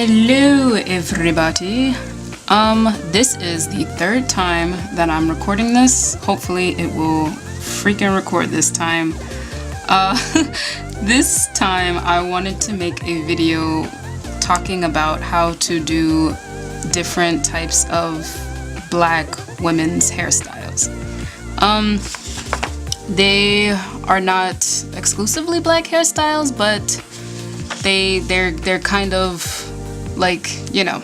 Hello everybody. This is the third time that I'm recording this. Hopefully it will freaking record this time. This time I wanted to make a video talking about how to do different types of black women's hairstyles. They are not exclusively black hairstyles, but they're kind of like, you know,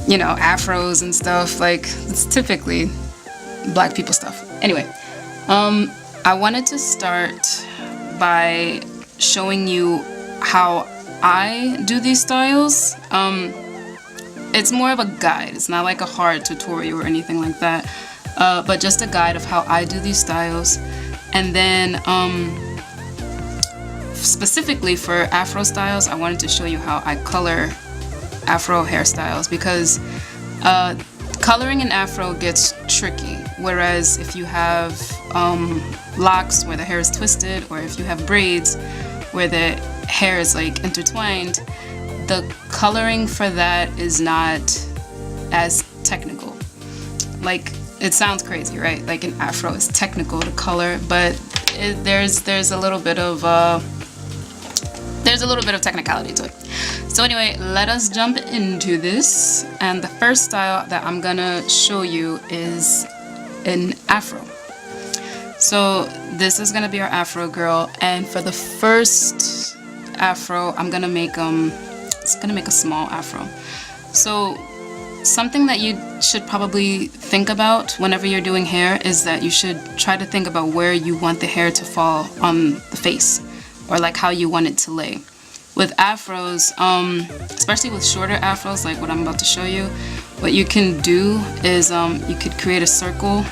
afros and stuff. Like, it's typically black people stuff. Anyway, I wanted to start by showing you how I do these styles. It's more of a guide. It's not like a hard tutorial or anything like that, but just a guide of how I do these styles. And then specifically for afro styles, I wanted to show you how I color afro hairstyles, because coloring an afro gets tricky. Whereas if you have locks where the hair is twisted, or if you have braids where the hair is like intertwined, the coloring for that is not as technical. Like, it sounds crazy, right? Like, an afro is technical to color, but there's a little bit of technicality to it. So anyway, let us jump into this. And the first style that I'm gonna show you is an afro. So this is gonna be our afro girl, and for the first afro, I'm gonna make a small afro. So something that you should probably think about whenever you're doing hair is that you should try to think about where you want the hair to fall on the face, or like how you want it to lay. With afros, especially with shorter afros like what I'm about to show you, what you can do is you could create a circle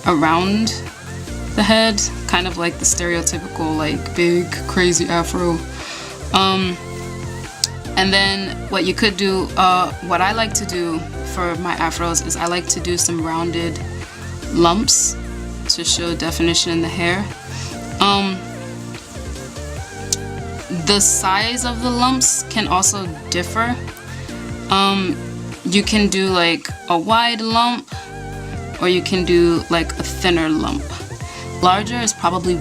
around the head, kind of like the stereotypical like big crazy afro. And then what you could do, what I like to do for my afros is I like to do some rounded lumps to show definition in the hair. The size of the lumps can also differ. You can do like a wide lump, or you can do like a thinner lump. Larger is probably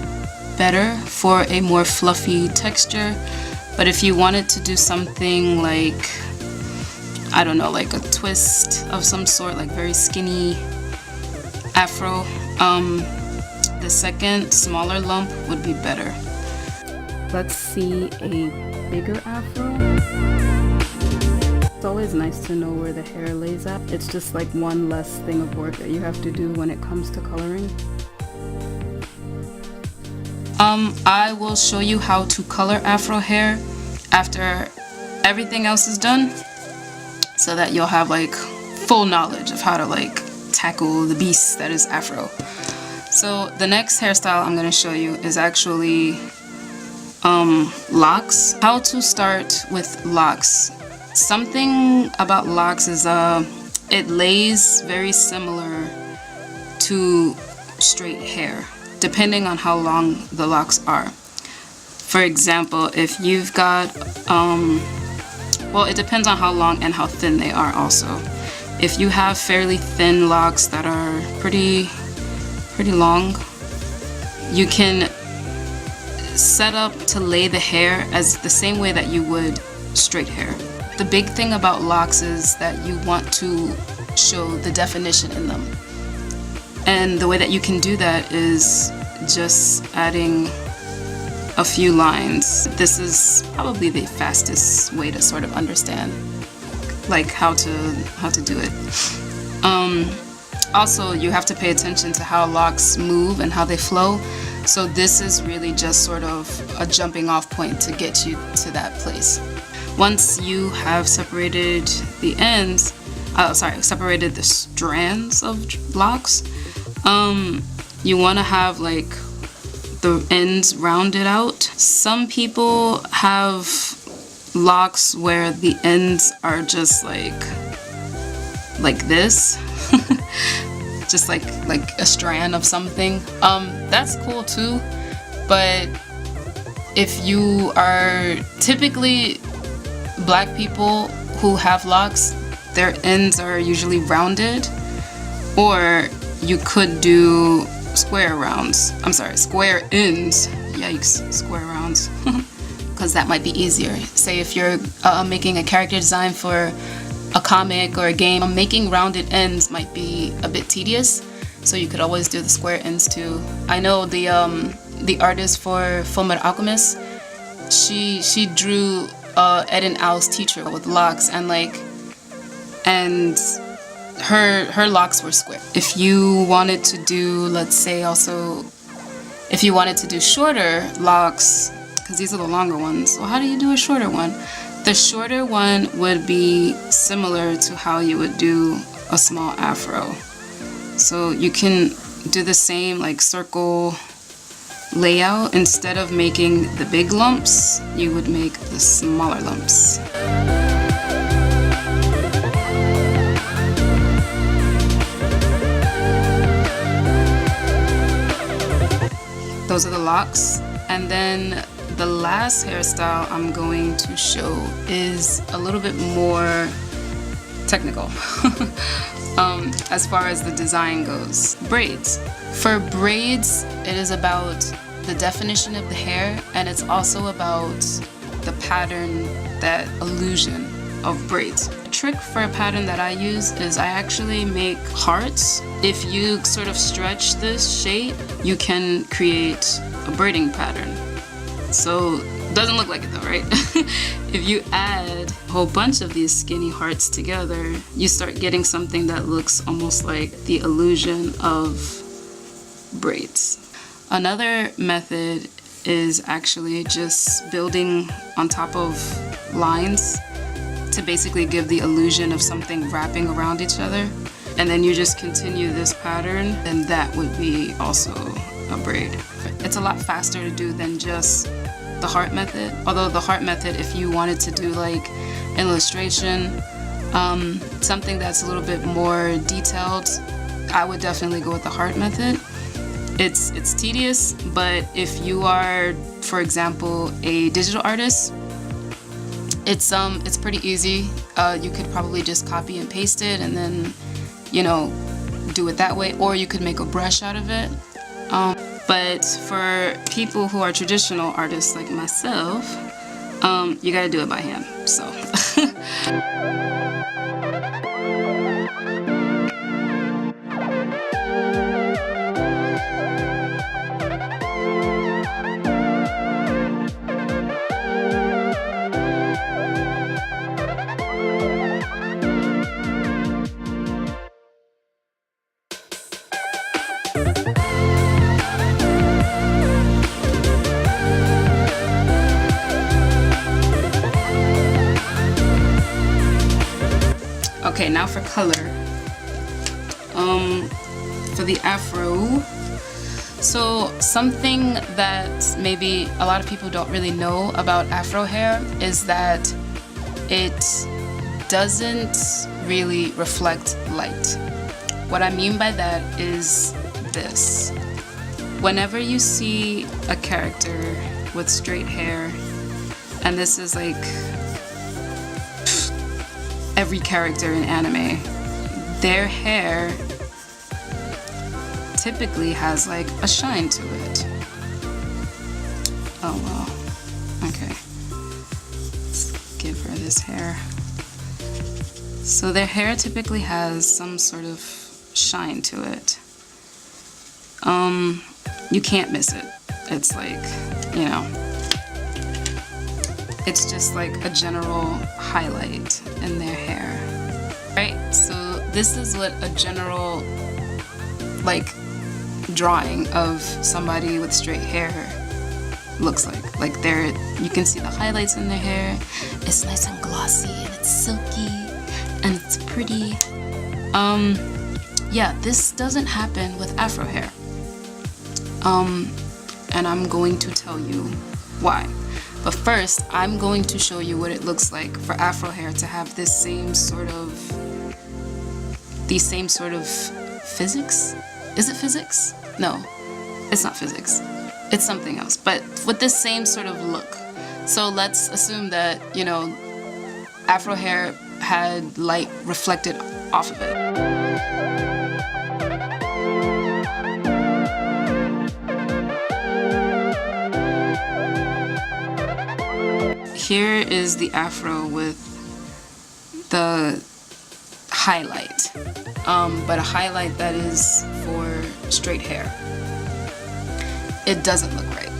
better for a more fluffy texture, but if you wanted to do something like, I don't know, like a twist of some sort, like very skinny afro, the second smaller lump would be better. Let's see a bigger afro. It's always nice to know where the hair lays at. It's just like one less thing of work that you have to do when it comes to coloring. I will show you how to color afro hair after everything else is done, so that you'll have like full knowledge of how to like tackle the beast that is afro. So the next hairstyle I'm going to show you is actually locks. How to start with locks. Something about locks is it lays very similar to straight hair, depending on how long the locks are. For example, if you've got well, it depends on how long and how thin they are also. If you have fairly thin locks that are pretty long, you can set up to lay the hair as the same way that you would straight hair. The big thing about locks is that you want to show the definition in them. And the way that you can do that is just adding a few lines. This is probably the fastest way to sort of understand like how to do it. Also, you have to pay attention to how locks move and how they flow. So this is really just sort of a jumping off point to get you to that place. Once you have separated the ends, separated the strands of locks, you want to have like the ends rounded out. Some people have locks where the ends are just like this. Just like a strand of something. That's cool too, but if you are typically Black people who have locks, their ends are usually rounded, or you could do square ends. Yikes, square rounds. Because that might be easier. Say if you're making a character design for a comic or a game, making rounded ends might be a bit tedious, so you could always do the square ends too. I know the artist for Fullmetal Alchemist, she drew Ed and Al's teacher with locks, and her locks were square. If you wanted to do, let's say also, if you wanted to do shorter locks, because these are the longer ones, so how do you do a shorter one? The shorter one would be similar to how you would do a small afro. So you can do the same like circle layout. Instead of making the big lumps, you would make the smaller lumps. Those are the locks. And then the last hairstyle I'm going to show is a little bit more technical as far as the design goes. Braids. For braids, it is about the definition of the hair, and it's also about the pattern, that illusion of braids. The trick for a pattern that I use is I actually make hearts. If you sort of stretch this shape, you can create a braiding pattern. So it doesn't look like it though, right? If you add a whole bunch of these skinny hearts together, you start getting something that looks almost like the illusion of braids. Another method is actually just building on top of lines to basically give the illusion of something wrapping around each other. And then you just continue this pattern, and that would be also a braid. It's a lot faster to do than just the heart method. Although the heart method, if you wanted to do like an illustration, something that's a little bit more detailed, I would definitely go with the heart method. It's tedious, but if you are, for example, a digital artist, it's pretty easy. You could probably just copy and paste it and then, you know, do it that way, or you could make a brush out of it. But for people who are traditional artists like myself, you gotta do it by hand, so. Okay, now for color. For the afro, so something that maybe a lot of people don't really know about afro hair is that it doesn't really reflect light. What I mean by that is this. Whenever you see a character with straight hair, and this is like every character in anime, their hair typically has like a shine to it. Oh well, okay. Let's give her this hair. So their hair typically has some sort of shine to it. You can't miss it. It's like, you know, it's just like a general highlight in their hair. Right, so this is what a general like drawing of somebody with straight hair looks like. Like you can see the highlights in their hair. It's nice and glossy and it's silky and it's pretty. Yeah, this doesn't happen with afro hair. And I'm going to tell you why. But first, I'm going to show you what it looks like for afro hair to have these same sort of physics? Is it physics? No, it's not physics. It's something else, but with the same sort of look. So let's assume that, you know, Afro hair had light reflected off of it. Here is the afro with the highlight, but a highlight that is for straight hair. It doesn't look right.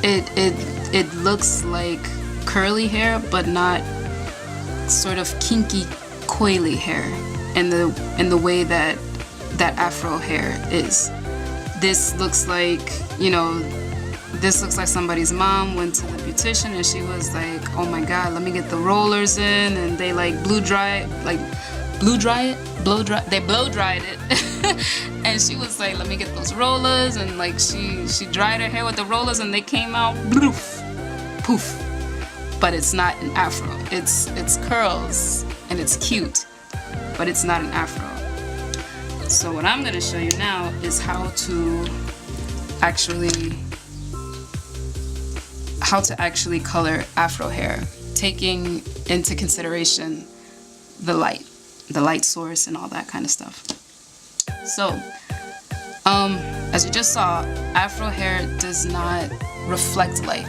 It looks like curly hair, but not sort of kinky, coily hair in the way that afro hair is. This looks like, you know, this looks like somebody's mom went to the beautician and she was like, oh my god, let me get the rollers in, and they like blow dried it and she was like, let me get those rollers, and like she dried her hair with the rollers and they came out poof, poof. But it's not an afro. It's curls and it's cute, but it's not an afro. So what I'm gonna show you now is how to actually color afro hair, taking into consideration the light source and all that kind of stuff. So as you just saw, afro hair does not reflect light.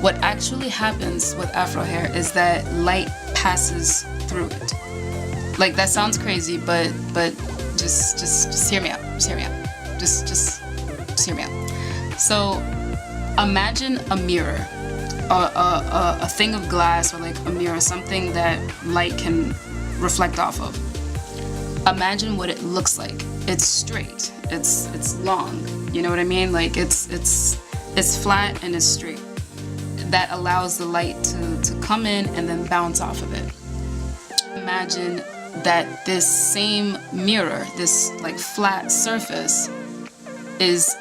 What actually happens with afro hair is that light passes through it. Like, that sounds crazy, but just hear me out. Just hear me out. Just hear me out. So imagine a mirror, a thing of glass, or like a mirror, something that light can reflect off of. Imagine what it looks like. It's straight. It's long. You know what I mean? Like it's flat and it's straight. That allows the light to come in and then bounce off of it. Imagine that this same mirror, this like flat surface, is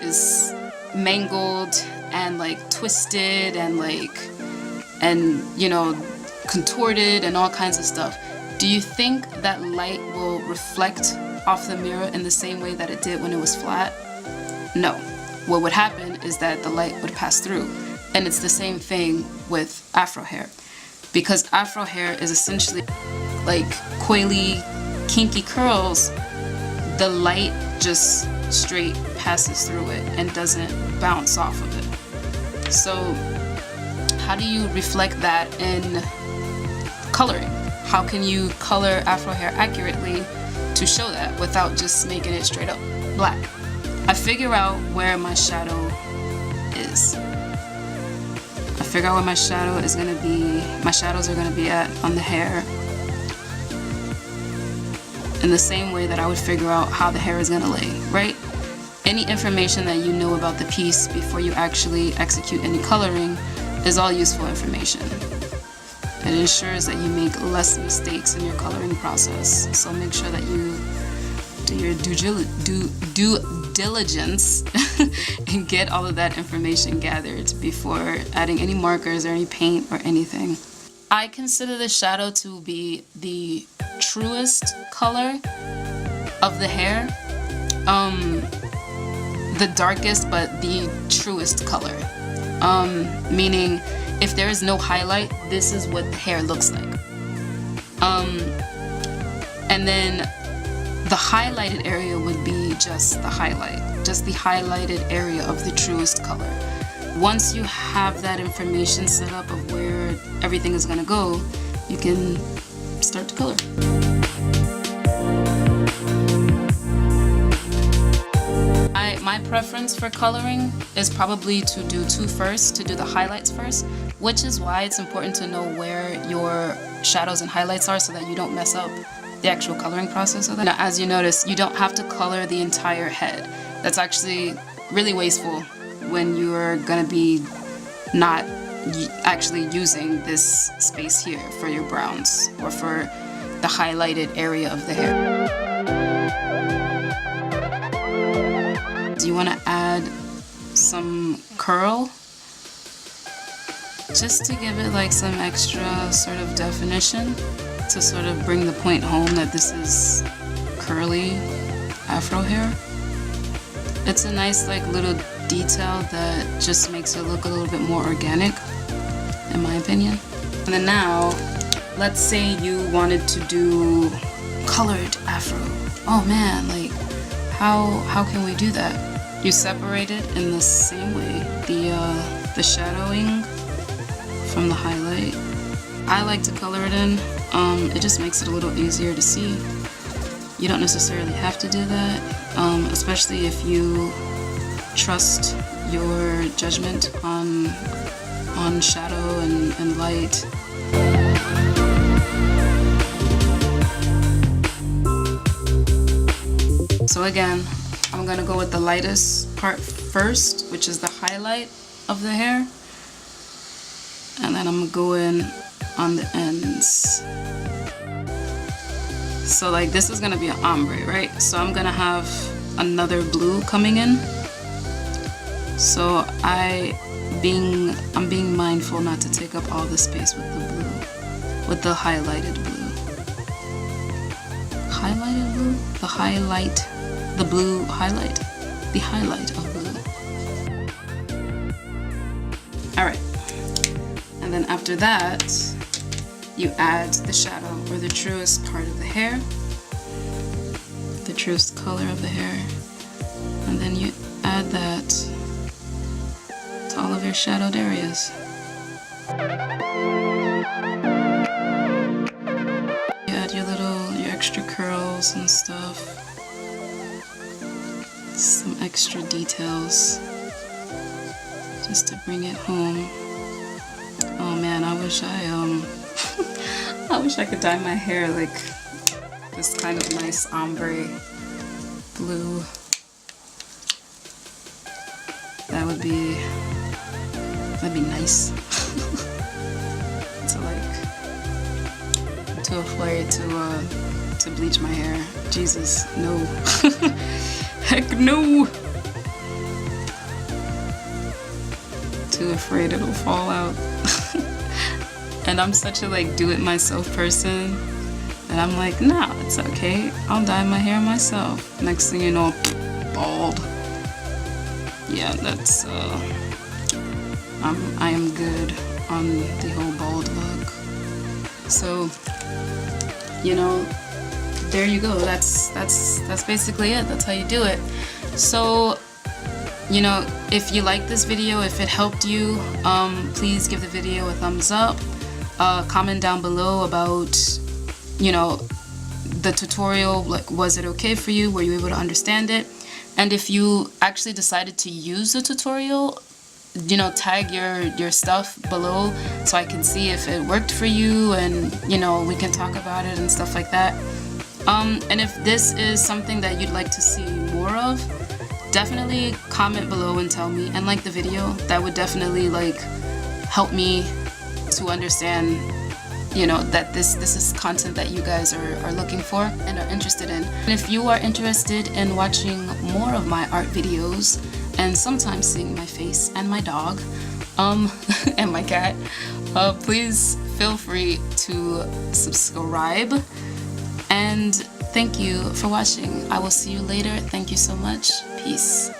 mangled and like twisted and you know, contorted and all kinds of stuff. Do you think that light will reflect off the mirror in the same way that it did when it was flat? No. What would happen is that the light would pass through. And it's the same thing with afro hair. Because afro hair is essentially like coily, kinky curls. The light just straight passes through it and doesn't bounce off of it. So how do you reflect that in coloring? How can you color afro hair accurately to show that without just making it straight up black? I figure out where my shadow is. I figure out where my shadow is gonna be. My shadows are gonna be on the hair, in the same way that I would figure out how the hair is gonna lay, right? Any information that you know about the piece before you actually execute any coloring is all useful information. It ensures that you make less mistakes in your coloring process. So make sure that you do your due diligence and get all of that information gathered before adding any markers or any paint or anything. I consider the shadow to be the truest color of the hair. The darkest but the truest color. Meaning, if there is no highlight, this is what the hair looks like. And then the highlighted area would be just the highlight, just the highlighted area of the truest color. Once you have that information set up of where everything is gonna go, you can start to color. My preference for coloring is probably to do two first, to do the highlights first, which is why it's important to know where your shadows and highlights are so that you don't mess up the actual coloring process of that. Now, as you notice, you don't have to color the entire head. That's actually really wasteful when you're gonna be not actually using this space here for your browns or for the highlighted area of the hair. Do you want to add some curl just to give it like some extra sort of definition, to sort of bring the point home that this is curly afro hair? It's a nice like little detail that just makes it look a little bit more organic, in my opinion. And then now let's say you wanted to do colored afro. Oh man, like how can we do that? You separate it in the same way, the shadowing from the highlight. I like to color it in. It just makes it a little easier to see. You don't necessarily have to do that, especially if you trust your judgment on shadow and light. So again, I'm gonna go with the lightest part first, which is the highlight of the hair, and then I'm gonna go in on the ends. So like this is gonna be an ombre, right? So I'm gonna have another blue coming in. So I'm being mindful not to take up all the space with the blue, with the highlighted blue. Highlighted blue? The highlight, the blue highlight, the highlight of blue. Alright, and then after that, you add the shadow, or the truest part of the hair, the truest color of the hair, and then you add that to all of your shadowed areas. You add your extra curls and stuff, some extra details, just to bring it home. Oh man, I wish I could dye my hair like this kind of nice ombre blue. That'd be nice. I'm too afraid to bleach my hair. Jesus, no. Heck no. Too afraid it'll fall out. And I'm such a like do-it-myself person, and I'm like, nah, it's okay. I'll dye my hair myself. Next thing you know, bald. Yeah, that's I am good on the whole bald look. So, you know, there you go. That's basically it. That's how you do it. So, you know, if you like this video, if it helped you, please give the video a thumbs up. Comment down below about, you know, the tutorial. Like, was it okay for you? Were you able to understand it? And if you actually decided to use the tutorial, you know, tag your stuff below so I can see if it worked for you, and you know, we can talk about it and stuff like that. And if this is something that you'd like to see more of, definitely comment below and tell me, and like the video. That would definitely like help me to understand, you know, that this is content that you guys are looking for and are interested in. And if you are interested in watching more of my art videos and sometimes seeing my face and my dog and my cat, please feel free to subscribe. And thank you for watching. I will see you later. Thank you so much. Peace.